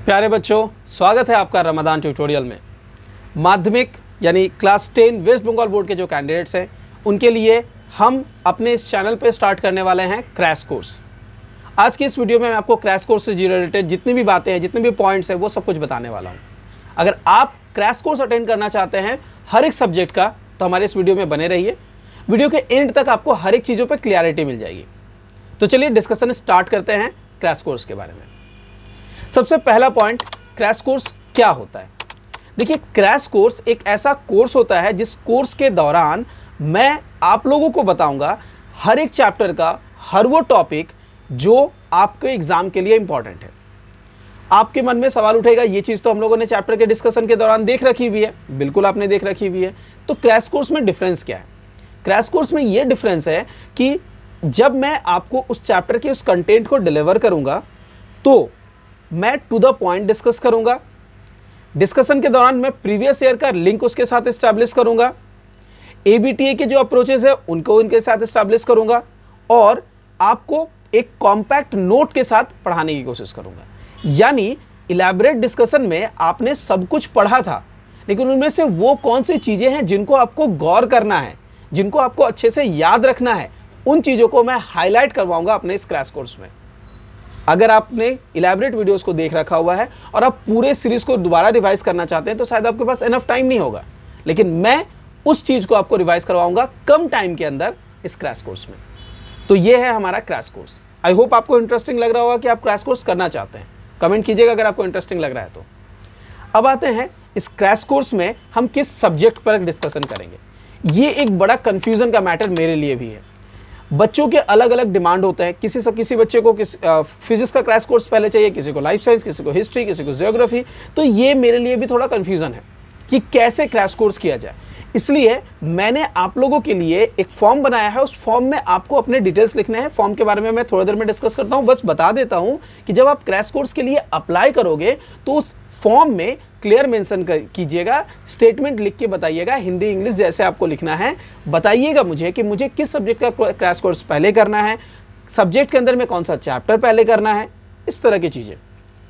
प्यारे बच्चों, स्वागत है आपका रमदान ट्यूटोरियल में। माध्यमिक यानी क्लास 10 वेस्ट बंगाल बोर्ड के जो कैंडिडेट्स हैं उनके लिए हम अपने इस चैनल पे स्टार्ट करने वाले हैं क्रैश कोर्स। आज की इस वीडियो में मैं आपको क्रैश कोर्स से रिलेटेड जितनी भी बातें हैं, जितने भी पॉइंट्स हैं, वो सब कुछ बताने वाला हूँ। अगर आप क्रैश कोर्स अटेंड करना चाहते हैं हर एक सब्जेक्ट का, तो हमारे इस वीडियो में बने रहिए। वीडियो के एंड तक आपको हर एक चीज़ों पर क्लियरिटी मिल जाएगी। तो चलिए डिस्कशन स्टार्ट करते हैं क्रैश कोर्स के बारे में। सबसे पहला पॉइंट, क्रैश कोर्स क्या होता है। देखिए, क्रैश कोर्स एक ऐसा कोर्स होता है जिस कोर्स के दौरान मैं आप लोगों को बताऊंगा हर एक चैप्टर का हर वो टॉपिक जो आपके एग्जाम के लिए इंपॉर्टेंट है। आपके मन में सवाल उठेगा, ये चीज़ तो हम लोगों ने चैप्टर के डिस्कशन के दौरान देख रखी हुई है। बिल्कुल आपने देख रखी हुई है। तो क्रैश कोर्स में डिफरेंस क्या है? क्रैश कोर्स में ये डिफरेंस है कि जब मैं आपको उस चैप्टर के उस कंटेंट को डिलीवर करूंगा तो मैं टू द पॉइंट डिस्कस करूंगा। डिस्कशन के दौरान मैं प्रीवियस ईयर का लिंक उसके साथ एस्टैब्लिश करूंगा। एबीटीए के जो अप्रोचेस है उनको उनके साथ एस्टैब्लिश करूंगा और आपको एक कॉम्पैक्ट नोट के साथ पढ़ाने की कोशिश करूंगा। यानी इलैबोरेट डिस्कशन में आपने सब कुछ पढ़ा था, लेकिन उनमें से वो कौन सी चीज़ें हैं जिनको आपको गौर करना है, जिनको आपको अच्छे से याद रखना है, उन चीज़ों को मैं हाईलाइट करवाऊंगा अपने इस क्रैश कोर्स में। अगर आपने इलैबोरेट वीडियोस को देख रखा हुआ है और आप पूरे सीरीज को दोबारा रिवाइज करना चाहते हैं तो शायद आपके पास इनफ टाइम नहीं होगा, लेकिन मैं उस चीज़ को आपको रिवाइज करवाऊंगा कम टाइम के अंदर इस क्रैश कोर्स में। तो ये है हमारा क्रैश कोर्स। आई होप आपको इंटरेस्टिंग लग रहा होगा कि आप क्रैश कोर्स करना चाहते हैं। कमेंट कीजिएगा अगर आपको इंटरेस्टिंग लग रहा है तो। अब आते हैं इस क्रैश कोर्स में हम किस सब्जेक्ट पर डिस्कशन करेंगे। ये एक बड़ा कन्फ्यूजन का मैटर मेरे लिए भी है। बच्चों के अलग अलग डिमांड होते हैं। किसी बच्चे को फिजिक्स का क्रैश कोर्स पहले चाहिए, किसी को लाइफ साइंस, किसी को हिस्ट्री, किसी को ज्योग्राफी। तो ये मेरे लिए भी थोड़ा कन्फ्यूजन है कि कैसे क्रैश कोर्स किया जाए। इसलिए मैंने आप लोगों के लिए एक फॉर्म बनाया है। उस फॉर्म में आपको अपने डिटेल्स लिखने हैं। फॉर्म के बारे में मैं थोड़ी देर में डिस्कस करता हूँ। बस बता देता हूँ कि जब आप क्रैश कोर्स के लिए अप्लाई करोगे तो उस फॉर्म में क्लियर मेंशन कीजिएगा, स्टेटमेंट लिख के बताइएगा, हिंदी इंग्लिश जैसे आपको लिखना है। बताइएगा मुझे कि मुझे किस सब्जेक्ट का क्रैश कोर्स पहले करना है, सब्जेक्ट के अंदर में कौन सा चैप्टर पहले करना है, इस तरह की चीज़ें।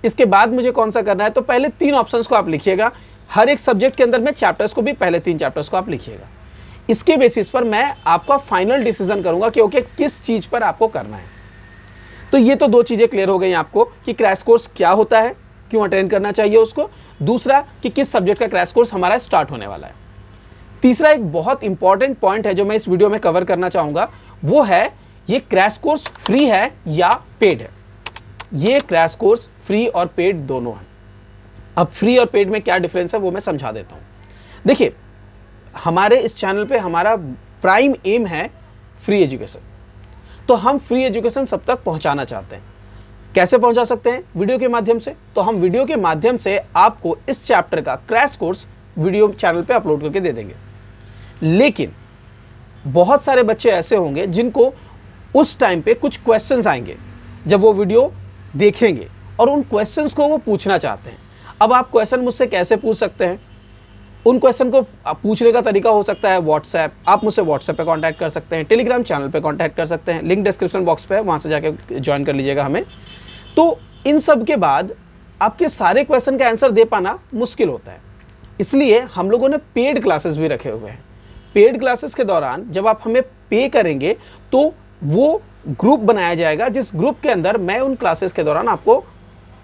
इसके बाद मुझे कौन सा करना है, तो पहले 3 ऑप्शंस को आप लिखिएगा। हर एक सब्जेक्ट के अंदर में चैप्टर्स को भी पहले 3 चैप्टर्स को आप लिखिएगा। इसके बेसिस पर मैं आपका फाइनल डिसीजन करूंगा कि ओके किस चीज़ पर आपको करना है। तो ये तो 2 चीज़ें क्लियर हो गई आपको कि क्रैश कोर्स क्या होता है, क्यों अटेंड करना चाहिए उसको। दूसरा कि किस सब्जेक्ट का क्रैश कोर्स हमारा स्टार्ट होने वाला है। तीसरा एक बहुत इंपॉर्टेंट पॉइंट है जो मैं इस वीडियो में कवर करना चाहूंगा, वो है ये क्रैश कोर्स फ्री है या पेड है। ये क्रैश कोर्स फ्री और पेड दोनों है। अब फ्री और पेड में क्या डिफरेंस है वो मैं समझा देता हूं। देखिए, हमारे इस चैनल पे हमारा प्राइम एम है फ्री एजुकेशन। तो हम फ्री एजुकेशन सब तक पहुंचाना चाहते हैं। कैसे पहुंचा सकते हैं? वीडियो के माध्यम से। तो हम वीडियो के माध्यम से आपको इस चैप्टर का क्रैश कोर्स वीडियो चैनल पे अपलोड करके दे देंगे। लेकिन बहुत सारे बच्चे ऐसे होंगे जिनको उस टाइम पे कुछ क्वेश्चंस आएंगे जब वो वीडियो देखेंगे और उन क्वेश्चंस को वो पूछना चाहते हैं। अब आप क्वेश्चन मुझसे कैसे पूछ सकते हैं? उन क्वेश्चन को पूछने का तरीका हो सकता है व्हाट्सएप। आप मुझसे व्हाट्सएप पे कांटेक्ट कर सकते हैं, टेलीग्राम चैनल पे कांटेक्ट कर सकते हैं, लिंक डिस्क्रिप्शन बॉक्स पे है, वहाँ से जाके ज्वाइन कर लीजिएगा हमें। तो इन सब के बाद आपके सारे क्वेश्चन का आंसर दे पाना मुश्किल होता है। इसलिए हम लोगों ने पेड क्लासेस भी रखे हुए हैं। पेड क्लासेस के दौरान जब आप हमें पे करेंगे तो वो ग्रुप बनाया जाएगा, जिस ग्रुप के अंदर मैं उन क्लासेस के दौरान आपको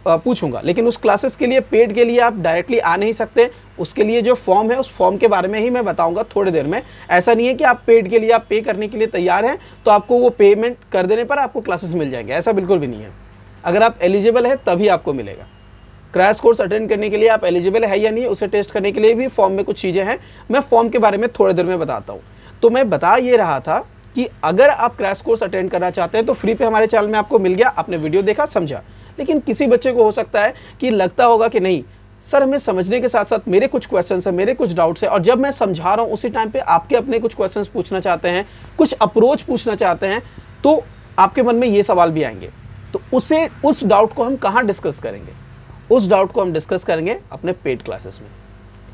पूछूंगा। लेकिन उस क्लासेस के लिए, पेड के लिए आप डायरेक्टली आ नहीं सकते। उसके लिए जो फॉर्म है उस फॉर्म के बारे में ही मैं बताऊंगा थोड़ी देर में। ऐसा नहीं है कि आप पेड के लिए, आप पे करने के लिए तैयार हैं तो आपको वो पेमेंट कर देने पर आपको क्लासेस मिल जाएंगे। ऐसा बिल्कुल भी नहीं है। अगर आप एलिजिबल है तभी आपको मिलेगा। क्रैश कोर्स अटेंड करने के लिए आप एलिजिबल है या नहीं, उसे टेस्ट करने के लिए भी फॉर्म में कुछ चीज़ें हैं। मैं फॉर्म के बारे में थोड़ी देर में बताता हूँ। तो मैं बता ये रहा था कि अगर आप क्रैश कोर्स अटेंड करना चाहते हैं तो फ्री पे हमारे चैनल में आपको मिल गया, आपने वीडियो देखा, समझा। लेकिन किसी बच्चे को हो सकता है कि लगता होगा कि नहीं सर, हमें समझने के साथ साथ मेरे कुछ क्वेश्चंस हैं, मेरे कुछ डाउट्स हैं, और जब मैं समझा रहा हूँ उसी टाइम पे आपके अपने कुछ क्वेश्चंस पूछना चाहते हैं, कुछ अप्रोच पूछना चाहते हैं, तो आपके मन में ये सवाल भी आएंगे। तो उस डाउट को हम कहाँ डिस्कस करेंगे? उस डाउट को हम डिस्कस करेंगे अपने पेड क्लासेस में।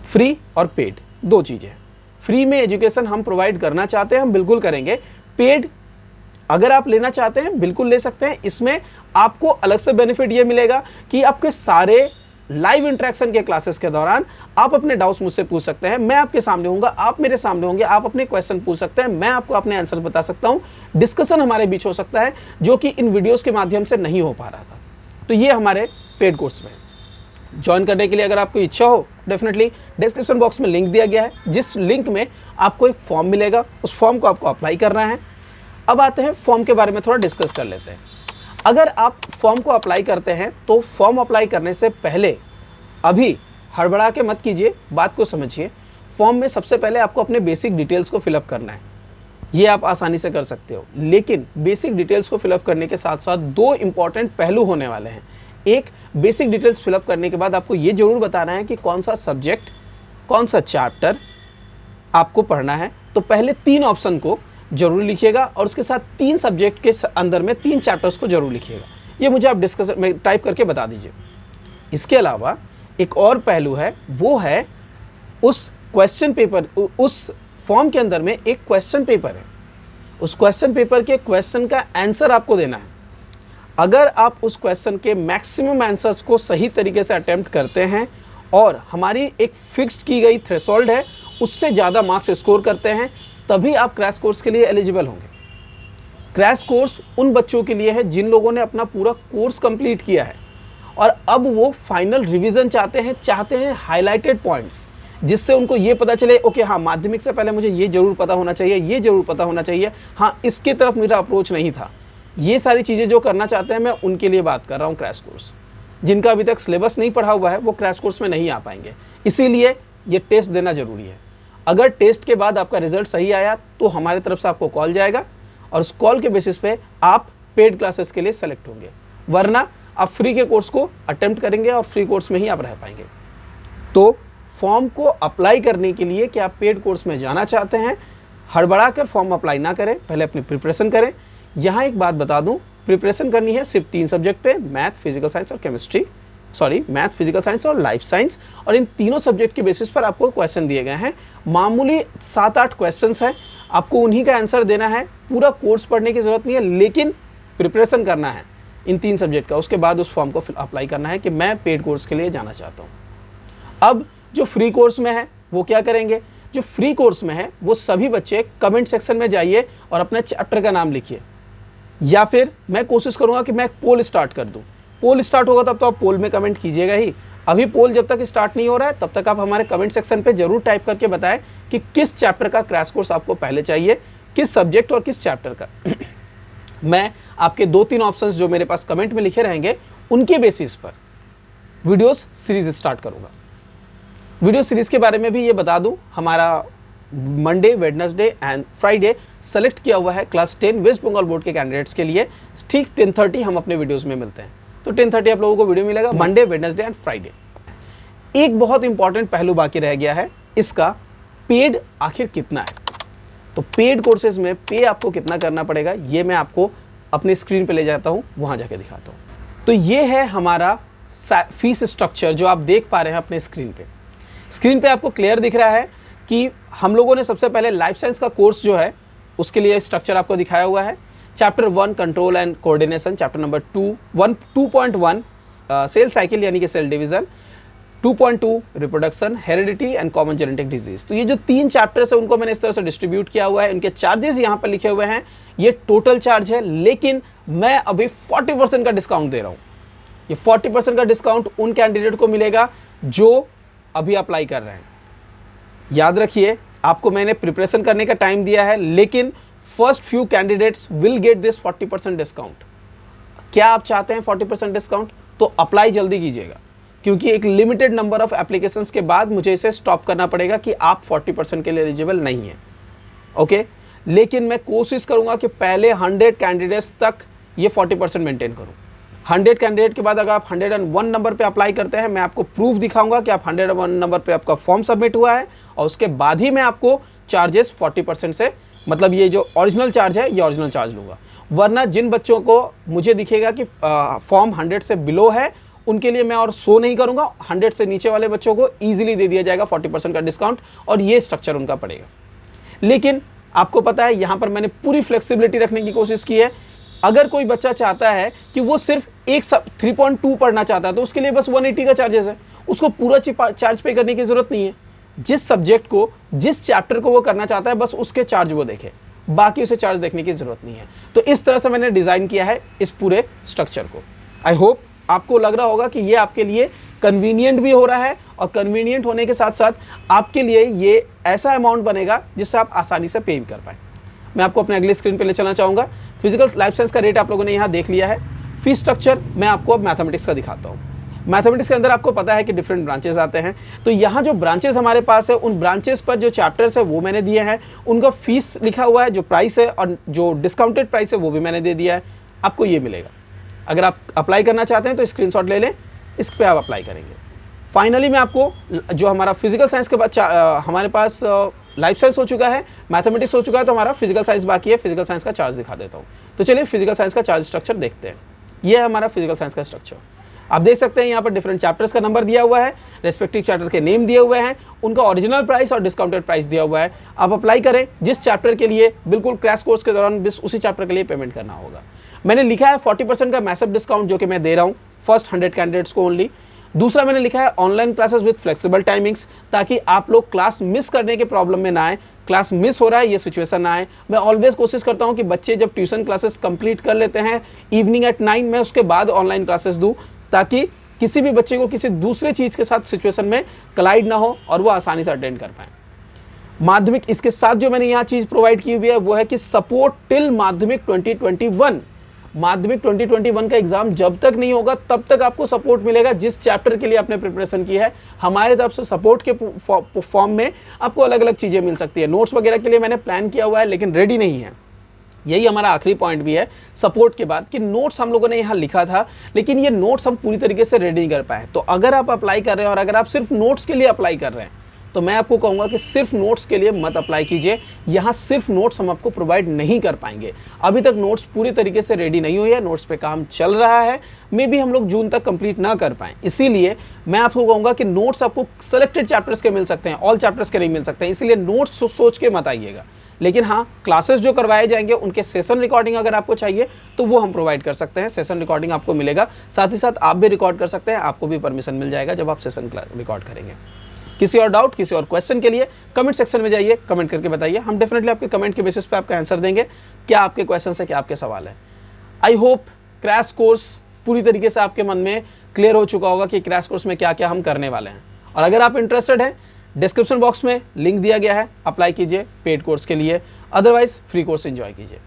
फ्री और पेड 2 चीज़ें हैं। फ्री में एजुकेशन हम प्रोवाइड करना चाहते हैं, हम बिल्कुल करेंगे। पेड अगर आप लेना चाहते हैं बिल्कुल ले सकते हैं। इसमें आपको अलग से बेनिफिट ये मिलेगा कि आपके सारे लाइव इंटरेक्शन के क्लासेस के दौरान आप अपने डाउट्स मुझसे पूछ सकते हैं, मैं आपके सामने हूँगा, आप मेरे सामने होंगे, आप अपने क्वेश्चन पूछ सकते हैं, मैं आपको अपने आंसर बता सकता हूँ, डिस्कशन हमारे बीच हो सकता है जो कि इन वीडियोज़ के माध्यम से नहीं हो पा रहा था। तो ये हमारे पेड कोर्स में है। ज्वाइन करने के लिए अगर आपको इच्छा हो, डेफिनेटली डिस्क्रिप्शन बॉक्स में लिंक दिया गया है, जिस लिंक में आपको एक फॉर्म मिलेगा, उस फॉर्म को आपको अप्लाई करना है। अब आते हैं फॉर्म के बारे में थोड़ा डिस्कस कर लेते हैं। अगर आप फॉर्म को अप्लाई करते हैं तो फॉर्म अप्लाई करने से पहले अभी हड़बड़ा के मत कीजिए, बात को समझिए। फॉर्म में सबसे पहले आपको अपने बेसिक डिटेल्स को फिलअप करना है, ये आप आसानी से कर सकते हो, लेकिन बेसिक डिटेल्स को फिलअप करने के साथ साथ दो इंपॉर्टेंट पहलू होने वाले हैं। एक, बेसिक डिटेल्स फिलअप करने के बाद आपको ये जरूर बताना है कि कौन सा सब्जेक्ट, कौन सा चैप्टर आपको पढ़ना है। तो पहले 3 ऑप्शन को जरूर लिखिएगा और उसके साथ 3 सब्जेक्ट के अंदर में 3 चैप्टर्स को जरूर लिखिएगा। ये मुझे आप डिस्कस में टाइप करके बता दीजिए। इसके अलावा एक और पहलू है, वो है उस क्वेश्चन पेपर, उस फॉर्म के अंदर में एक क्वेश्चन पेपर है, उस क्वेश्चन पेपर के क्वेश्चन का आंसर आपको देना है। अगर आप उस क्वेश्चन के मैक्सिमम आंसर्स को सही तरीके से अटेम्प्ट करते हैं और हमारी एक फिक्स्ड की गई थ्रेशोल्ड है, उससे ज़्यादा मार्क्स स्कोर करते हैं, तभी आप क्रैश कोर्स के लिए एलिजिबल होंगे। क्रैश कोर्स उन बच्चों के लिए है जिन लोगों ने अपना पूरा कोर्स कंप्लीट किया है और अब वो फाइनल रिवीजन चाहते हैं हाईलाइटेड पॉइंट्स, जिससे उनको ये पता चले, ओके हाँ, माध्यमिक से पहले मुझे ये जरूर पता होना चाहिए, ये जरूर पता होना चाहिए, हाँ इसकी तरफ मेरा अप्रोच नहीं था। ये सारी चीज़ें जो करना चाहते हैं, मैं उनके लिए बात कर रहा हूँ क्रैश कोर्स। जिनका अभी तक सिलेबस नहीं पढ़ा हुआ है वो क्रैश कोर्स में नहीं आ पाएंगे, इसीलिए ये टेस्ट देना जरूरी है। अगर टेस्ट के बाद आपका रिजल्ट सही आया तो हमारी तरफ से आपको कॉल जाएगा और उस कॉल के बेसिस पे आप पेड क्लासेस के लिए सेलेक्ट होंगे, वरना आप फ्री के कोर्स को अटेम्प्ट करेंगे और फ्री कोर्स में ही आप रह पाएंगे। तो फॉर्म को अप्लाई करने के लिए कि आप पेड कोर्स में जाना चाहते हैं, हड़बड़ा कर फॉर्म अप्लाई ना करें, पहले अपनी प्रिपरेशन करें। यहाँ एक बात बता दूं, प्रिपरेशन करनी है सिर्फ 3 सब्जेक्ट पे, मैथ, फिजिकल साइंस और केमिस्ट्री, मैथ, फिजिकल साइंस और लाइफ साइंस, और इन तीनों सब्जेक्ट के बेसिस पर आपको क्वेश्चन दिए गए हैं। मामूली 7-8 क्वेश्चंस हैं, आपको उन्हीं का आंसर देना है। पूरा कोर्स पढ़ने की जरूरत नहीं है, लेकिन प्रिपरेशन करना है इन 3 सब्जेक्ट का। उसके बाद उस फॉर्म को अप्लाई करना है कि मैं पेड कोर्स के लिए जाना चाहता हूँ। अब जो फ्री कोर्स में है वो क्या करेंगे? जो फ्री कोर्स में है वो सभी बच्चे कमेंट सेक्शन में जाइए और अपने चैप्टर का नाम लिखिए, या फिर मैं कोशिश करूंगा कि मैं एक पोल स्टार्ट कर दूं। पोल स्टार्ट होगा तब तो आप पोल में कमेंट कीजिएगा ही। अभी पोल जब तक स्टार्ट नहीं हो रहा है तब तक आप हमारे कमेंट सेक्शन पे जरूर टाइप करके बताएं कि किस चैप्टर का क्रैश कोर्स आपको पहले चाहिए, किस सब्जेक्ट और किस चैप्टर का। मैं आपके 2-3 ऑप्शंस जो मेरे पास कमेंट में लिखे रहेंगे उनके बेसिस पर वीडियोस सीरीज स्टार्ट करूंगा। वीडियो सीरीज के बारे में भी ये बता दूं, हमारा Monday, Wednesday and Friday select किया हुआ है क्लास 10 वेस्ट बंगाल बोर्ड के कैंडिडेट्स के लिए। ठीक 10:30 हम अपने वीडियोस में मिलते हैं, तो 10:30 आप लोगों को वीडियो मिलेगा मंडे, वेडनेसडे एंड फ्राइडे। एक बहुत इंपॉर्टेंट पहलू बाकी रह गया है, इसका पेड आखिर कितना है। तो पेड कोर्सेज में पे आपको कितना करना पड़ेगा ये मैं आपको अपने स्क्रीन पे ले जाता हूँ, वहाँ जाके दिखाता हूँ। तो ये है हमारा फीस स्ट्रक्चर जो आप देख पा रहे हैं अपने स्क्रीन पे। स्क्रीन पे आपको क्लियर दिख रहा है कि हम लोगों ने सबसे पहले लाइफ साइंस का कोर्स जो है उसके लिए स्ट्रक्चर आपको दिखाया हुआ है। Chapter 1 control and coordination, chapter number 2.1 cell cycle यानी कि cell division, 2.2 reproduction, heredity and common genetic disease. तो ये जो 3 चैप्टर्स है उनको मैंने इस तरह से डिस्ट्रीब्यूट किया हुआ है। इनके चार्जेस यहाँ पर लिखे हुए हैं, ये टोटल चार्ज है, लेकिन मैं अभी 40% का डिस्काउंट दे रहा हूँ। ये 40% का डिस्काउंट उन कैंडिडेट को मिलेगा जो अभी अप्लाई कर रहे हैं। याद रखिए, आपको मैंने प्रिपरेशन करने का टाइम दिया है, लेकिन first few candidates will get this 40% discount. क्या आप चाहते हैं 40% डिस्काउंट? तो अप्लाई जल्दी कीजिएगा, क्योंकि एक लिमिटेड नंबर ऑफ एप्लीकेशंस के बाद मुझे इसे स्टॉप करना पड़ेगा कि आप 40% के लिए एलिजिबल नहीं हैं। ओके, लेकिन मैं कोशिश करूंगा कि पहले 100 कैंडिडेट्स तक ये 40% मेंटेन करूं। 100 कैंडिडेट के बाद अगर आप 101 नंबर पे अप्लाई करते हैं, मैं आपको प्रूफ दिखाऊंगा कि आप 101 नंबर पे आपका फॉर्म सबमिट हुआ है, और उसके बाद ही मैं आपको चार्जेस 40% से, मतलब ये जो ओरिजिनल चार्ज है ये ओरिजिनल चार्ज लूँगा। वरना जिन बच्चों को मुझे दिखेगा कि फॉर्म 100 से बिलो है उनके लिए मैं और शो नहीं करूँगा। 100 से नीचे वाले बच्चों को ईजिली दे दिया जाएगा 40% का डिस्काउंट, और ये स्ट्रक्चर उनका पड़ेगा। लेकिन आपको पता है यहाँ पर मैंने पूरी फ्लेक्सिबिलिटी रखने की कोशिश की है। अगर कोई बच्चा चाहता है कि वो सिर्फ 3.2 पढ़ना चाहता है तो उसके लिए बस 180 का चार्जेस है, उसको पूरा चार्ज पे करने की जरूरत नहीं है। जिस सब्जेक्ट को, जिस चैप्टर को वो करना चाहता है बस उसके चार्ज वो देखे, बाकी उसे चार्ज देखने की जरूरत नहीं है। तो इस तरह से मैंने डिज़ाइन किया है इस पूरे स्ट्रक्चर को। आई होप आपको लग रहा होगा कि ये आपके लिए कन्वीनियंट भी हो रहा है, और कन्वीनियंट होने के साथ साथ आपके लिए ये ऐसा अमाउंट बनेगा जिससे आप आसानी से पे भी कर पाएँ। मैं आपको अपने अगले स्क्रीन पे ले चलना चाहूँगा। फिजिकल लाइफ साइंस का रेट आप लोगों ने यहाँ देख लिया है। फीस स्ट्रक्चर मैं आपको अब मैथमेटिक्स का दिखाता हूँ। मैथमेटिक्स के अंदर आपको पता है कि डिफरेंट ब्रांचेस आते हैं, तो यहाँ जो ब्रांचेस हमारे पास है उन ब्रांचेस पर जो चैप्टर्स है वो मैंने दिए हैं, उनका फीस लिखा हुआ है, जो प्राइस है और जो डिस्काउंटेड प्राइस है वो भी मैंने दे दिया है। आपको ये मिलेगा। अगर आप अप्लाई करना चाहते हैं तो स्क्रीनशॉट ले लें, इस पर आप अप्लाई करेंगे। फाइनली मैं आपको जो हमारा फिजिकल साइंस के बाद हमारे पास लाइफ साइंस हो चुका है, मैथमेटिक्स हो चुका है, तो हमारा फिजिकल साइंस बाकी है। फिजिकल साइंस का चार्ज दिखा देता हूँ। तो चलिए फिजिकल साइंस का चार्ज स्ट्रक्चर देखते हैं। ये है हमारा फिजिकल साइंस का स्ट्रक्चर। आप देख सकते हैं यहाँ पर डिफरेंट चैप्टर्स का नंबर दिया हुआ है, रेस्पेक्टिव चैप्टर के नेम दिए हुए हैं, उनका ओरिजिनल प्राइस और डिस्काउंटेड प्राइस दिया हुआ है। आप अप्लाई करें जिस चैप्टर के लिए, बिल्कुल क्रैश कोर्स के दौरान बस उसी चैप्टर के लिए पेमेंट करना होगा। मैंने लिखा है 40% का मैसिव डिस्काउंट जो कि मैं दे रहा हूँ फर्स्ट 100 कैंडिडेट्स को ओनली। दूसरा मैंने लिखा है online classes with flexible timings, ताकि आप लोग क्लास मिस करने के प्रॉब्लम में ना आए, क्लास मिस हो रहा है ये सिचुएशन ना आए। मैं ऑलवेज कोशिश करता हूं कि बच्चे जब ट्यूशन क्लासेस कंप्लीट कर लेते हैं इवनिंग एट 9 मैं उसके बाद ऑनलाइन क्लासेस दूं, ताकि किसी भी बच्चे को किसी दूसरे चीज़ के साथ सिचुएशन में कलाइड ना हो और वो आसानी से अटेंड कर पाएँ। माध्यमिक इसके साथ जो मैंने यहाँ चीज़ प्रोवाइड की हुई है वो है कि सपोर्ट टिल माध्यमिक 2021। माध्यमिक 2021 का एग्जाम जब तक नहीं होगा तब तक आपको सपोर्ट मिलेगा जिस चैप्टर के लिए आपने प्रिपरेशन की है। हमारे तरफ से सपोर्ट के फॉर्म में आपको अलग अलग चीज़ें मिल सकती है। नोट्स वगैरह के लिए मैंने प्लान किया हुआ है लेकिन रेडी नहीं है। यही हमारा आखिरी पॉइंट भी है सपोर्ट के बाद कि नोट्स हम लोगों ने यहाँ लिखा था लेकिन ये नोट्स हम पूरी तरीके से रेडी नहीं कर पाए। तो अगर आप अप्लाई कर रहे हैं और अगर आप सिर्फ नोट्स के लिए अप्लाई कर रहे हैं तो मैं आपको कहूँगा कि सिर्फ नोट्स के लिए मत अप्लाई कीजिए। यहाँ सिर्फ नोट्स हम आपको प्रोवाइड नहीं कर पाएंगे। अभी तक नोट्स पूरी तरीके से रेडी नहीं हुई है, नोट्स पे काम चल रहा है, मे बी हम लोग जून तक कंप्लीट ना कर पाएँ। इसीलिए मैं आपको कहूँगा कि नोट्स आपको सेलेक्टेड चैप्टर्स के मिल सकते हैं, ऑल चैप्टर्स के नहीं मिल सकते हैं, इसीलिए नोट्स सोच के मत आइएगा। लेकिन हाँ, क्लासेस जो करवाए जाएंगे उनके सेशन रिकॉर्डिंग अगर आपको चाहिए तो वो हम प्रोवाइड कर सकते हैं। सेशन रिकॉर्डिंग आपको मिलेगा, साथ ही साथ आप भी रिकॉर्ड कर सकते हैं, आपको भी परमिशन मिल जाएगा जब आप सेशन रिकॉर्ड करेंगे। किसी और डाउट, किसी और क्वेश्चन के लिए कमेंट सेक्शन में जाइए, कमेंट करके बताइए। हम डेफिनेटली आपके कमेंट के बेसिस पे आपका आंसर देंगे, क्या आपके क्वेश्चन है, क्या आपके सवाल है। आई होप क्रैश कोर्स पूरी तरीके से आपके मन में क्लियर हो चुका होगा कि क्रैश कोर्स में क्या क्या हम करने वाले हैं। और अगर आप इंटरेस्टेड हैं, डिस्क्रिप्शन बॉक्स में लिंक दिया गया है, अप्लाई कीजिए पेड कोर्स के लिए, अदरवाइज फ्री कोर्स एंजॉय कीजिए।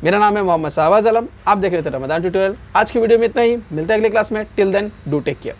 मेरा नाम है मोहम्मद शाहबाज आलम, आप देख रहे थे रमदान ट्यूटोरियल। आज की वीडियो में इतना ही, मिलते हैं अगले क्लास में। Till then do take care.